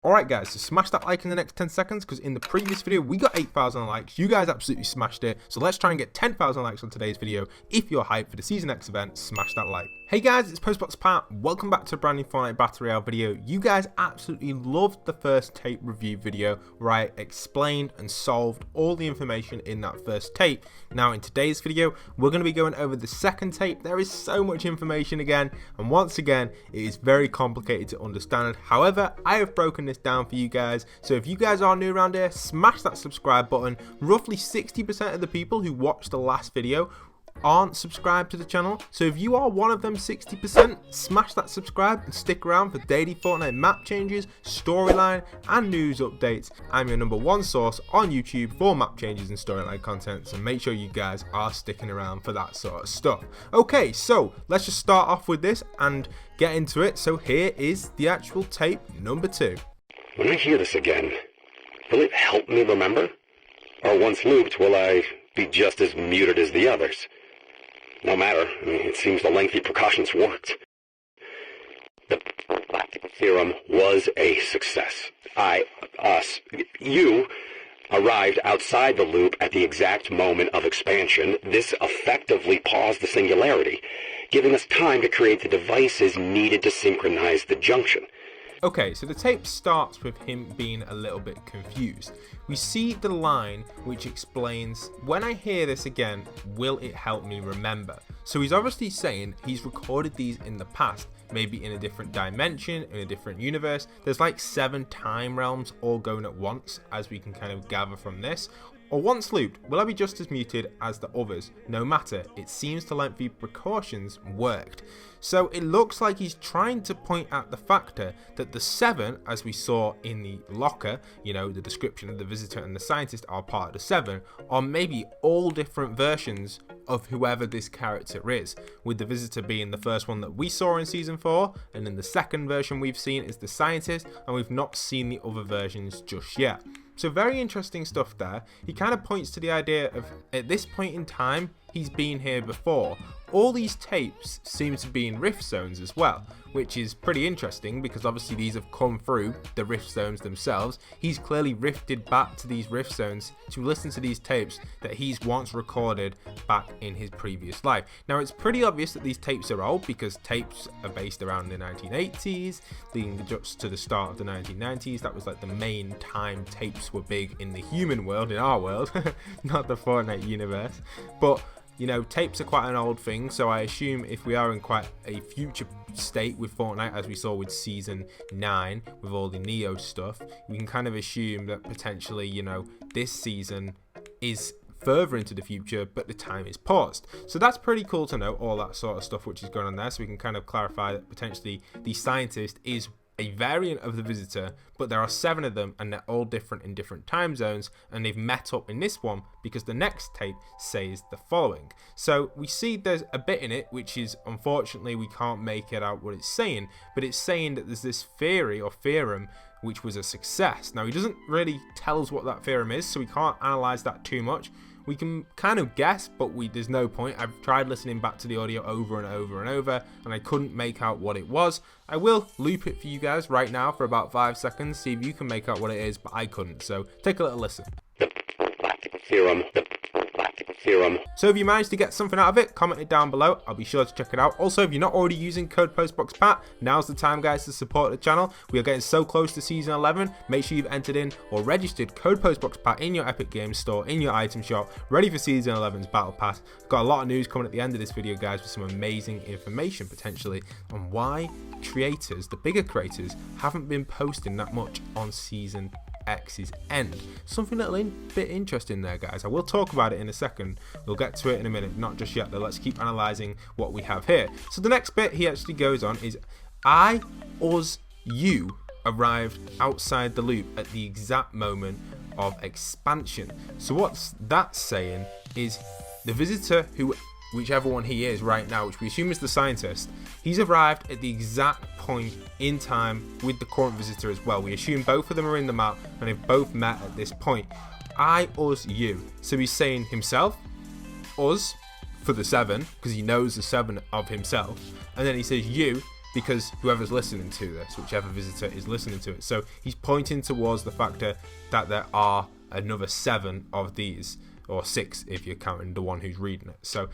Alright guys, so smash that like in the next 10 seconds because in the previous video we got 8,000 likes, you guys absolutely smashed it, so let's try and get 10,000 likes on today's video. If you're hyped for the Season X event, smash that like. Hey guys, it's postboxpat, welcome back to a brand new Fortnite Battle Royale video. You guys absolutely loved the first tape review video where I explained and solved all the information in that first tape. Now in today's video, we're going to be going over the second tape. There is so much information again, and once again, it is very complicated to understand. However, I have broken this down for you guys, so if you guys are new around here, smash that subscribe button. Roughly 60% of the people who watched the last video aren't subscribed to the channel, so if you are one of them 60%, smash that subscribe and stick around for daily Fortnite map changes, storyline and news updates. I'm your #1 source on YouTube for map changes and storyline content, so make sure you guys are sticking around for that sort of stuff. Okay, so let's just start off with this and get into it. So here is the actual tape number 2. When I hear this again, will it help me remember? Or once looped, will I be just as muted as the others? No matter, it seems the lengthy precautions worked. The theorem was a success. You arrived outside the loop at the exact moment of expansion. This effectively paused the singularity, giving us time to create the devices needed to synchronize the junction. Okay, so the tape starts with him being a little bit confused. We see the line which explains, when I hear this again, will it help me remember? So he's obviously saying he's recorded these in the past, maybe in a different dimension, in a different universe. There's like 7 time realms all going at once, as we can kind of gather from this. Or once looped, will I be just as muted as the others? No matter, it seems the lengthy precautions worked. So it looks like he's trying to point out the factor that the 7, as we saw in the locker, you know, the description of the visitor and the scientist are part of the 7, are maybe all different versions of whoever this character is, with the visitor being the first one that we saw in season 4, and then the second version we've seen is the scientist, and we've not seen the other versions just yet. So very interesting stuff there. He kind of points to the idea of, at this point in time, he's been here before. All these tapes seem to be in rift zones as well, which is pretty interesting because obviously these have come through the rift zones themselves. He's clearly rifted back to these rift zones to listen to these tapes that he's once recorded back in his previous life. Now it's pretty obvious that these tapes are old because tapes are based around the 1980s, leading just to the start of the 1990s. That was like the main time tapes were big in the human world, in our world, not the Fortnite universe. But you know, tapes are quite an old thing, so I assume if we are in quite a future state with Fortnite, as we saw with Season 9, with all the Neo stuff, we can kind of assume that potentially, you know, this season is further into the future, but the time is paused. So that's pretty cool to know, all that sort of stuff which is going on there, so we can kind of clarify that potentially the scientist is a variant of the visitor, but there are 7 of them and they're all different in different time zones, and they've met up in this one because the next tape says the following. So we see there's a bit in it which is, unfortunately we can't make it out what it's saying, but it's saying that there's this theory or theorem which was a success. Now he doesn't really tell us what that theorem is, so we can't analyze that too much. We can kind of guess, but there's no point. I've tried listening back to the audio over and over and over, and I couldn't make out what it was. I will loop it for you guys right now for about 5 seconds, see if you can make out what it is, but I couldn't. So take a little listen. Theorem. So if you managed to get something out of it, comment it down below. I'll be sure to check it out. Also, if you're not already using code postboxpat, now's the time, guys, to support the channel. We are getting so close to season 11. Make sure you've entered in or registered code postboxpat in your Epic Games store, in your item shop, ready for season 11's battle pass. Got a lot of news coming at the end of this video, guys, with some amazing information potentially on why creators, the bigger creators, haven't been posting that much on season X's end. Something a little bit interesting there, guys. I will talk about it in a second. We'll get to it in a minute, not just yet though. Let's keep analyzing what we have here. So the next bit he actually goes on is, I, us, you arrived outside the loop at the exact moment of expansion. So what's that saying is the visitor, who whichever one he is right now, which we assume is the scientist, he's arrived at the exact point in time with the current visitor as well. We assume both of them are in the map and they've both met at this point. I, us, you. So he's saying himself, us for the 7, because he knows the 7 of himself, and then he says you because whoever's listening to this, whichever visitor is listening to it. So he's pointing towards the fact that there are another 7 of these, or 6 if you're counting the one who's reading it. So,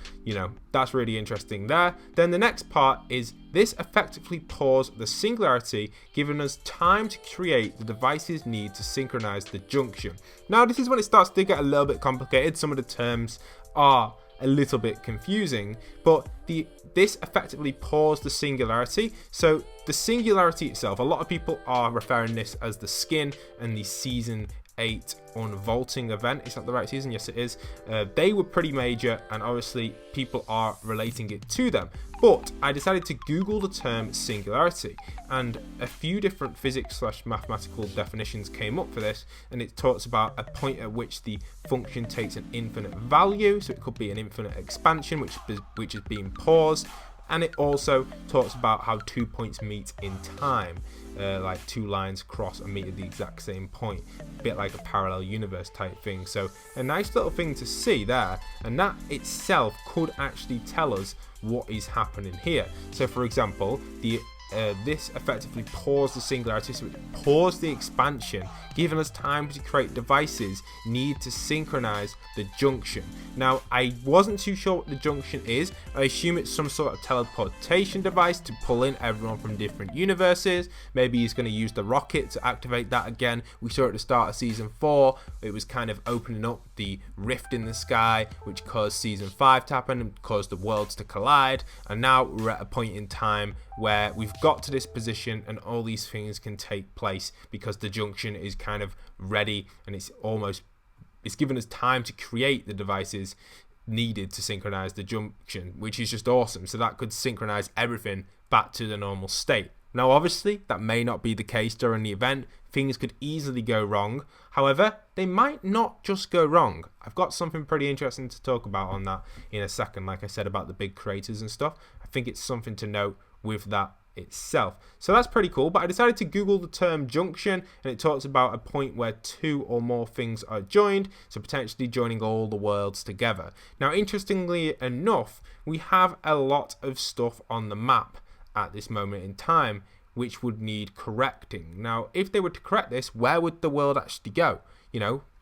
that's really interesting there. Then the next part is this effectively paused the singularity, giving us time to create the devices need to synchronize the junction. Now, this is when it starts to get a little bit complicated. Some of the terms are a little bit confusing, but this effectively paused the singularity. So the singularity itself, a lot of people are referring this as the skin and the season 8 unvaulting event. Is that the right season? Yes, it is. They were pretty major, and obviously people are relating it to them. But I decided to Google the term singularity, and a few different physics/mathematical definitions came up for this, and it talks about a point at which the function takes an infinite value. So it could be an infinite expansion, which is being paused. And it also talks about how 2 points meet in time, like 2 lines cross and meet at the exact same point, a bit like a parallel universe type thing. So a nice little thing to see there, and that itself could actually tell us what is happening here. So for example, this effectively paused the singularity, so it paused the expansion, giving us time to create devices need to synchronize the junction. Now, I wasn't too sure what the junction is. I assume it's some sort of teleportation device to pull in everyone from different universes. Maybe he's going to use the rocket to activate that again. We saw at the start of season 4, it was kind of opening up the rift in the sky, which caused season 5 to happen and caused the worlds to collide. And now we're at a point in time where we've got to this position and all these things can take place because the junction is kind of ready, and it's given us time to create the devices needed to synchronize the junction, which is just awesome. So that could synchronize everything back to the normal state. Now, obviously, that may not be the case during the event. Things could easily go wrong. However, they might not just go wrong. I've got something pretty interesting to talk about on that in a second, like I said about the big craters and stuff. I think it's something to note with that itself. So that's pretty cool, but I decided to Google the term junction, and it talks about a point where 2 or more things are joined, so potentially joining all the worlds together. Now, interestingly enough, we have a lot of stuff on the map at this moment in time which would need correcting. Now, if they were to correct this, where would the world actually go?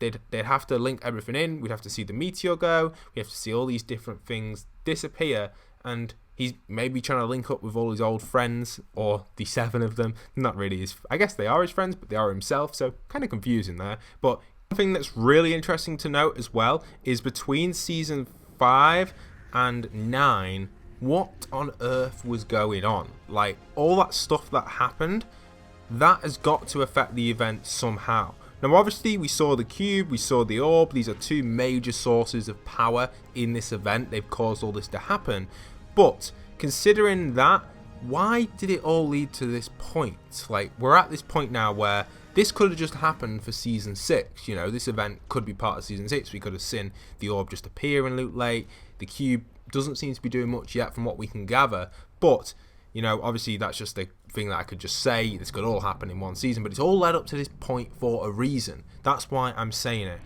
They'd have to link everything in. We'd have to see the meteor go. We have to see all these different things disappear, and he's maybe trying to link up with all his old friends, or the 7 of them. Not really his, I guess they are his friends, but they are himself, so kind of confusing there. But one thing that's really interesting to note as well is between season 5 and 9, what on earth was going on? Like, all that stuff that happened, that has got to affect the event somehow. Now, obviously, we saw the cube, we saw the orb. These are 2 major sources of power in this event. They've caused all this to happen. But considering that, why did it all lead to this point? Like, we're at this point now where this could have just happened for season 6. This event could be part of season 6. We could have seen the orb just appear in Loot Lake. The cube doesn't seem to be doing much yet from what we can gather. But, obviously that's just a thing that I could just say. This could all happen in one season, but it's all led up to this point for a reason. That's why I'm saying it.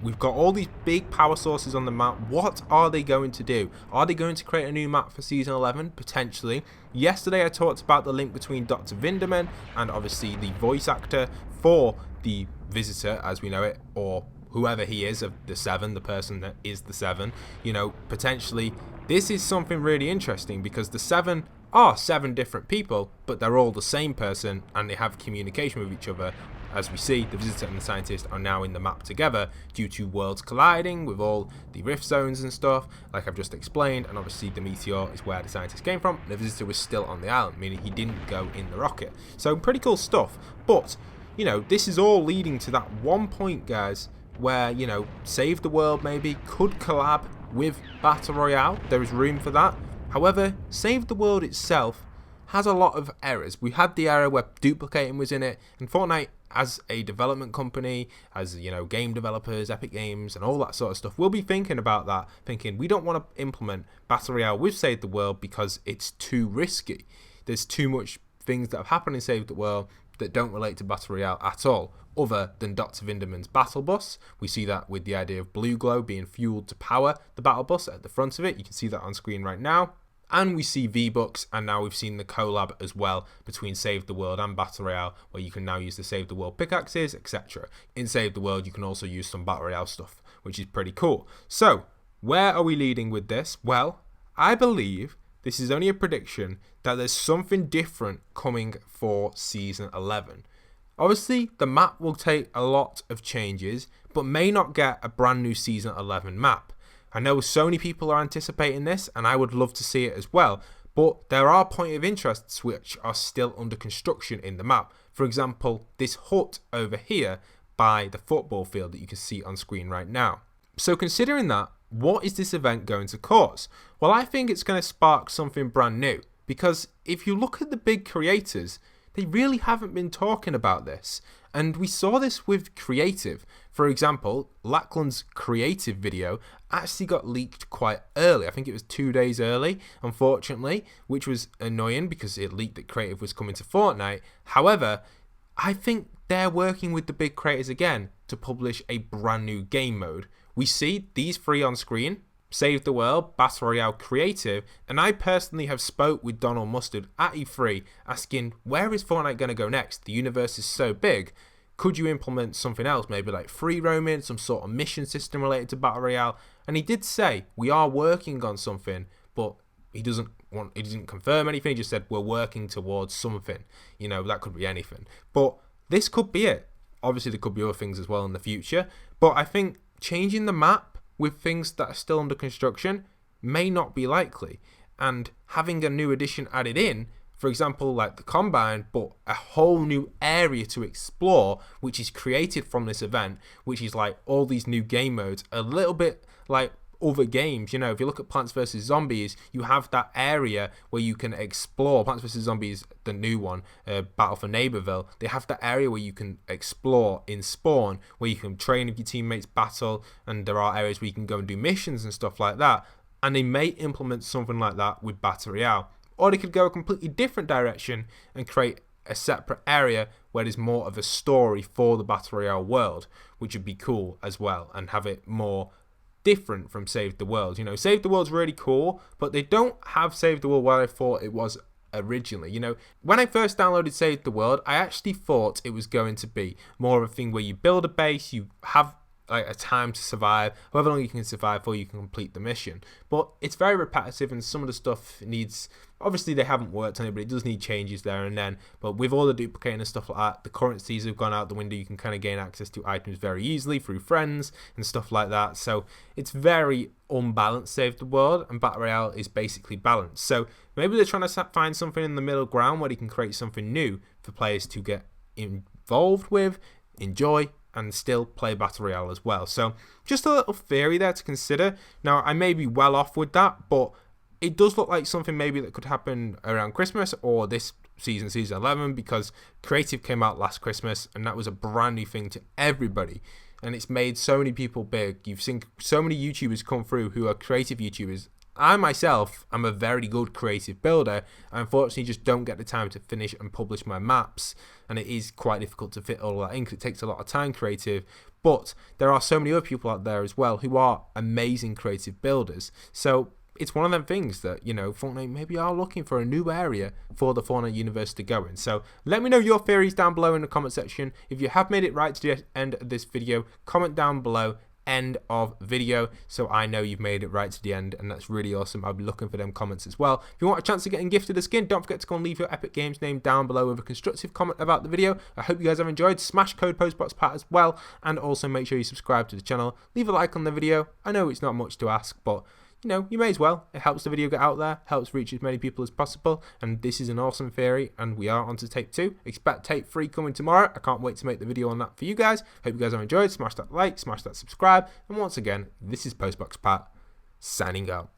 We've got all these big power sources on the map. What are they going to do? Are they going to create a new map for season 11? Potentially. Yesterday I talked about the link between Dr. Vinderman and obviously the voice actor for the Visitor, as we know it, or whoever he is, of the 7, the person that is the 7. Potentially this is something really interesting, because the 7 are 7 different people, but they're all the same person and they have communication with each other. As we see, the Visitor and the Scientist are now in the map together due to worlds colliding with all the rift zones and stuff, like I've just explained. And obviously the meteor is where the Scientist came from. The Visitor was still on the island, meaning he didn't go in the rocket. So pretty cool stuff. But, this is all leading to that one point, guys, where, Save the World maybe could collab with Battle Royale. There is room for that. However, Save the World itself has a lot of errors. We had the error where duplicating was in it, and Fortnite, as a development company, as game developers, Epic Games and all that sort of stuff, we'll be thinking about that, thinking we don't want to implement Battle Royale with Save the World because it's too risky. There's too much things that have happened in Save the World that don't relate to Battle Royale at all, other than Dr. Vinderman's battle bus. We see that with the idea of blue glow being fueled to power the battle bus at the front of it. You can see that on screen right now. And we see V-Bucks, and now we've seen the collab as well between Save the World and Battle Royale, where you can now use the Save the World pickaxes, etc. In Save the World, you can also use some Battle Royale stuff, which is pretty cool. So, where are we leading with this? Well, I believe this is only a prediction that there's something different coming for Season 11. Obviously, the map will take a lot of changes, but may not get a brand new Season 11 map. I know so many people are anticipating this, and I would love to see it as well, but there are point of interests which are still under construction in the map. For example, this hut over here by the football field that you can see on screen right now. So considering that, what is this event going to cause? Well, I think it's going to spark something brand new, because if you look at the big creators, they really haven't been talking about this. And we saw this with creative. For example, Lachlan's creative video actually got leaked quite early. I think it was 2 days early, unfortunately, which was annoying because it leaked that creative was coming to Fortnite. However, I think they're working with the big creators again to publish a brand new game mode. We see these three on screen: Save the World, Battle Royale, Creative, and I personally have spoke with Donald Mustard at E3 asking, where is Fortnite going to go next? The universe is so big. Could you implement something else, maybe like free roaming, some sort of mission system related to Battle Royale? And he did say, we are working on something, but he didn't confirm anything. He just said, we're working towards something. You know, that could be anything. But this could be it. Obviously, there could be other things as well in the future. But I think changing the map with things that are still under construction may not be likely. And having a new addition added in, for example, like the Combine, but a whole new area to explore, which is created from this event, which is like all these new game modes, a little bit like other games. You know, if you look at Plants vs. Zombies, you have that area where you can explore. Plants vs. Zombies, the new one, Battle for Neighborville, they have that area where you can explore in Spawn, where you can train with your teammates, battle, and there are areas where you can go and do missions and stuff like that. And they may implement something like that with Battle Royale. Or they could go a completely different direction and create a separate area where there's more of a story for the Battle Royale world, which would be cool as well, and have it more different from Save the World. You know, Save the World's really cool, but they don't have Save the World where I thought it was originally. You know, when I first downloaded Save the World, I actually thought it was going to be more of a thing where you build a base, you have like a time to survive, however long you can survive before you can complete the mission. But it's very repetitive, and some of the stuff needs, obviously they haven't worked on it, but it does need changes there and then. But with all the duplicating and stuff like that, the currencies have gone out the window. You can kind of gain access to items very easily through friends and stuff like that. So it's very unbalanced, Save the World, and Battle Royale is basically balanced. So maybe they're trying to find something in the middle ground where they can create something new for players to get involved with, enjoy, and still play Battle Royale as well. So just a little theory there to consider. Now, I may be well off with that, but it does look like something maybe that could happen around Christmas or this season 11, because Creative came out last Christmas and that was a brand new thing to everybody. And it's made so many people big. You've seen so many YouTubers come through who are creative YouTubers. I myself am a very good creative builder. I unfortunately just don't get the time to finish and publish my maps, and it is quite difficult to fit all that in because it takes a lot of time creative. But there are so many other people out there as well who are amazing creative builders. So it's one of them things that, you know, Fortnite maybe are looking for a new area for the Fortnite universe to go in. So let me know your theories down below in the comment section. If you have made it right to the end of this video, comment down below end of video so I know you've made it right to the end, and that's really awesome. I'll be looking for them comments as well. If you want a chance of getting gifted a skin, don't forget to go and leave your Epic Games name down below with a constructive comment about the video. I hope you guys have enjoyed. Smash code postboxpat as well, and also make sure you subscribe to the channel. Leave a like on the video. I know it's not much to ask, but you know, you may as well. It helps the video get out there, helps reach as many people as possible, and this is an awesome theory, and we are on to tape 2. Expect tape 3 coming tomorrow. I can't wait to make the video on that for you guys. Hope you guys have enjoyed. Smash that like, smash that subscribe, and once again, this is postboxpat, signing out.